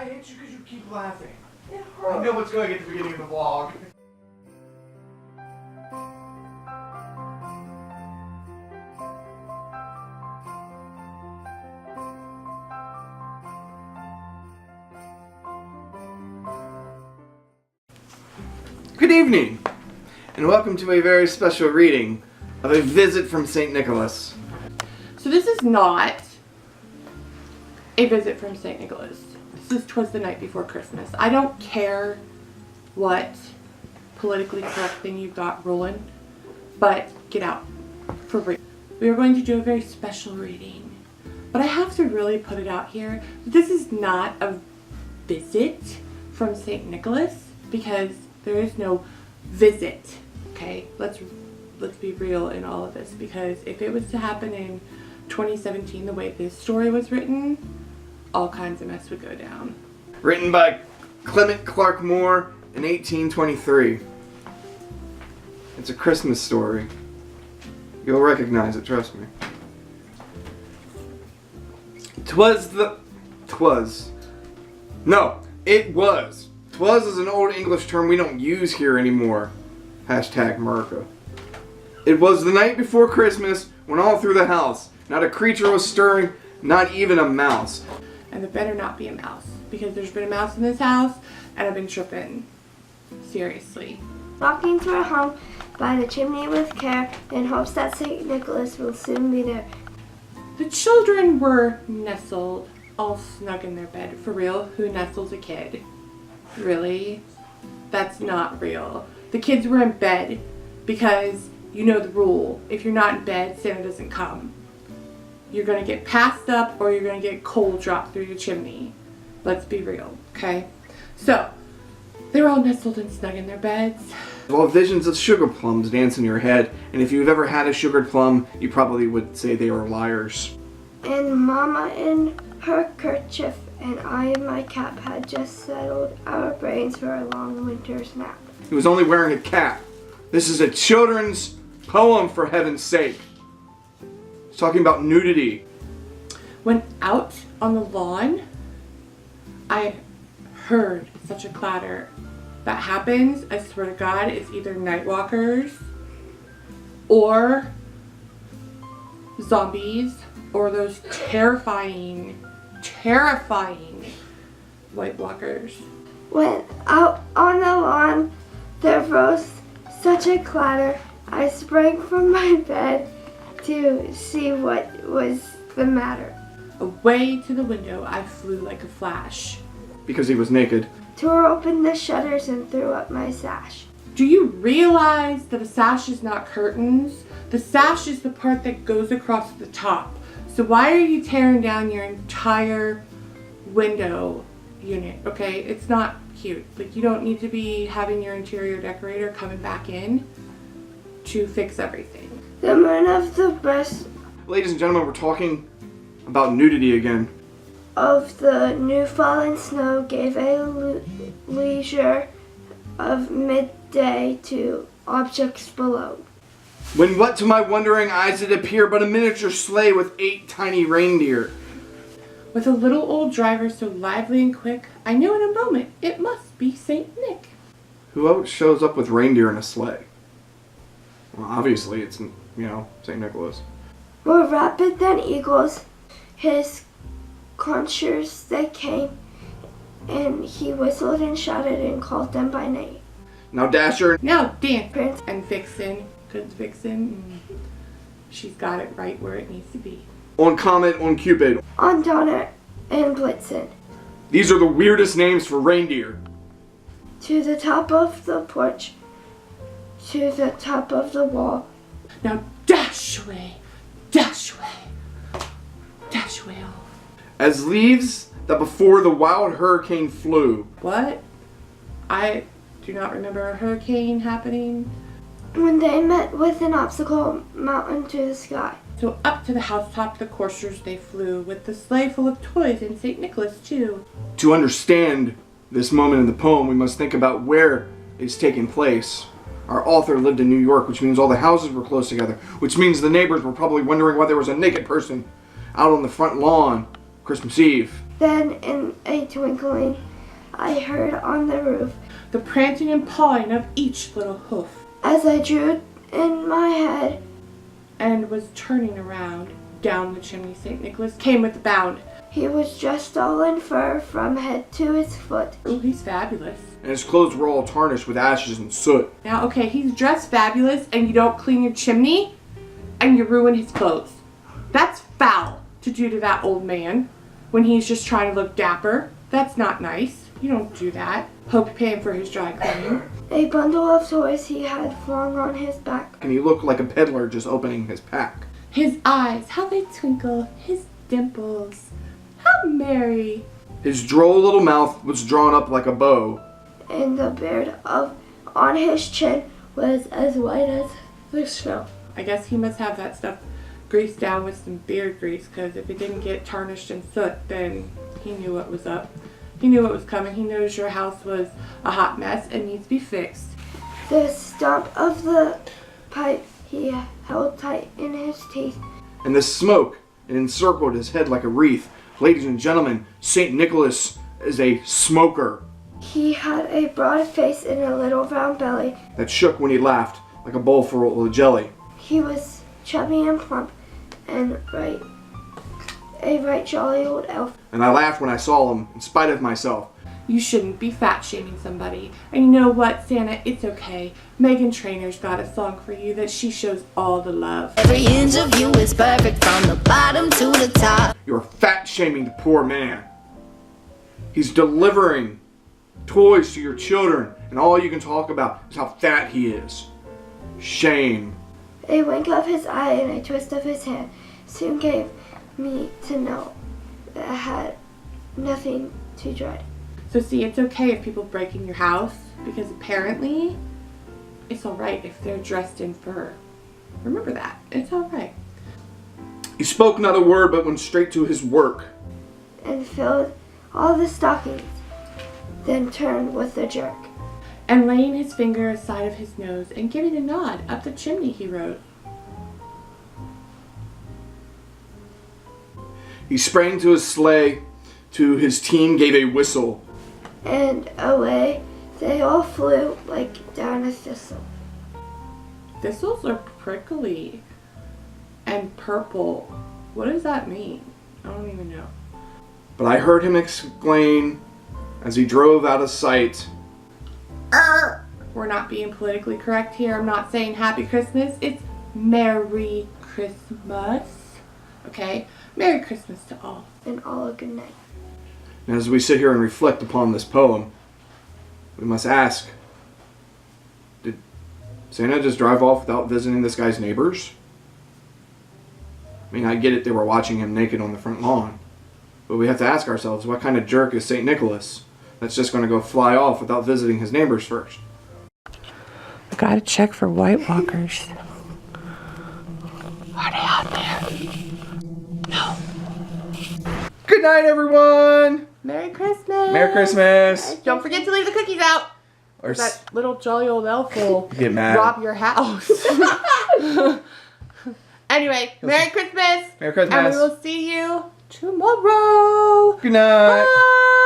hit you because you keep laughing. It I hurts. know what's going at the beginning of the vlog. Good evening, and welcome to a very special reading of A Visit from St. Nicholas. So this is not A Visit from St. Nicholas. This is 'Twas the Night Before Christmas. I don't care what politically correct thing you've got rolling, but get out, for real. We are going to do a very special reading, but I have to really put it out here. This is not a visit from St. Nicholas, because there is no visit, okay? Let's be real in all of this, because if it was to happen in 2017 the way this story was written, all kinds of mess would go down. Written by Clement Clarke Moore in 1823. It's a Christmas story. You'll recognize it, trust me. It was. Twas is an old English term we don't use here anymore. #America. It was the night before Christmas when all through the house not a creature was stirring, not even a mouse. And there better not be a mouse, because there's been a mouse in this house and I've been tripping. Seriously. Walking through a home by the chimney with care in hopes that St. Nicholas will soon be there. The children were nestled, all snug in their bed. For real, who nestles a kid? Really? That's not real. The kids were in bed because you know the rule. If you're not in bed, Santa doesn't come. You're going to get passed up or you're going to get coal dropped through your chimney. Let's be real, okay? So, they were all nestled and snug in their beds. Well, visions of sugar plums dance in your head, and if you've ever had a sugared plum, you probably would say they were liars. And Mama in her kerchief and I in my cap had just settled our brains for a long winter's nap. He was only wearing a cap. This is a children's poem, for heaven's sake. It's talking about nudity. When out on the lawn, I heard such a clatter. That happens, I swear to God, it's either night walkers or zombies or those terrifying white walkers. When out on the lawn there rose such a clatter, I sprang from my bed to see what was the matter. Away to the window I flew like a flash. Because he was naked. Tore open the shutters and threw up my sash. Do you realize that a sash is not curtains? The sash is the part that goes across the top. So why are you tearing down your entire window unit, okay? It's not cute. Like, you don't need to be having your interior decorator coming back in to fix everything. The moon of the breast Ladies and gentlemen, we're talking about nudity again. of the new fallen snow gave a leisure of midday to objects below. When what to my wondering eyes did appear but a miniature sleigh with 8 tiny reindeer. With a little old driver so lively and quick, I knew in a moment it must be Saint Nick. Who else shows up with reindeer in a sleigh? Well, obviously it's, St. Nicholas. More rapid than eagles, his conchers they came, and he whistled and shouted and called them by name. Now Dasher. Now Dan Prince and Vixen, because Vixen, she's got it right where it needs to be. On Comet, on Cupid. On Donner and Blitzen, These are the weirdest names for reindeer. to the top of the porch, to the top of the wall. Now dash away, dash away, dash away all. As leaves that before the wild hurricane flew. What? I do not remember a hurricane happening. When they met with an obstacle mountain to the sky. So up to the housetop the coursers they flew, with the sleigh full of toys and St. Nicholas too. To understand this moment in the poem, we must think about where it's taking place. Our author lived in New York, which means all the houses were close together, which means the neighbors were probably wondering why there was a naked person out on the front lawn Christmas Eve. Then in a twinkling, I heard on the roof the prancing and pawing of each little hoof. as I drew in my head And was turning around. Down the chimney St. Nicholas came with a bound. he was dressed all in fur from head to his foot. Ooh, he's fabulous. And his clothes were all tarnished with ashes and soot. Now, okay, he's dressed fabulous and you don't clean your chimney and you ruin his clothes. That's foul to do to that old man when he's just trying to look dapper. That's not nice. You don't do that. Hope you're paying for his dry cleaning. A bundle of toys he had flung on his back. And he looked like a peddler just opening his pack. His eyes, how they twinkle. His dimples, how merry. His droll little mouth was drawn up like a bow. And the beard on his chin was as white as the snow. I guess he must have that stuff greased down with some beard grease, because if it didn't get tarnished and soot, then he knew what was up. He knew what was coming. He knows your house was a hot mess and needs to be fixed. The stump of the pipe he held tight in his teeth. And the smoke, it encircled his head like a wreath. Ladies and gentlemen, St. Nicholas is a smoker He had a broad face and a little round belly. that shook when he laughed like a bowl full of jelly. He was chubby and plump and a right jolly old elf. And I laughed when I saw him, in spite of myself. You shouldn't be fat shaming somebody. And you know what, Santa? It's okay. Megan Trainor's got a song for you that she shows all the love. Every inch of you is perfect from the bottom to the top. You're fat shaming the poor man. He's delivering toys to your children, and all you can talk about is how fat he is. Shame. A wink of his eye and a twist of his hand soon gave me to know that I had nothing to dread. So see, it's okay if people break in your house, because apparently it's alright if they're dressed in fur. Remember that. It's alright. He spoke not a word, but went straight to his work. And filled all the stockings, then turned with a jerk. And laying his finger aside of his nose and giving a nod up the chimney, he wrote. He sprang to his sleigh, to his team gave a whistle. And away they all flew like down a thistle. Thistles are prickly and purple. What does that mean? I don't even know. But I heard him exclaim as he drove out of sight, We're not being politically correct here. I'm not saying Happy Christmas. It's Merry Christmas. Okay? Merry Christmas to all. And all a good night. And as we sit here and reflect upon this poem, we must ask, did Santa just drive off without visiting this guy's neighbors? I mean, I get it, they were watching him naked on the front lawn. But we have to ask ourselves, what kind of jerk is St. Nicholas that's just going to go fly off without visiting his neighbors first? I gotta check for White Walkers. Are they out there? No. Good night, everyone! Merry Christmas! Merry Christmas! Don't forget to leave the cookies out! Or That little jolly old elf will get mad. rob your house. Anyway, Merry Christmas! Merry Christmas! And we will see you tomorrow! Good night! Bye!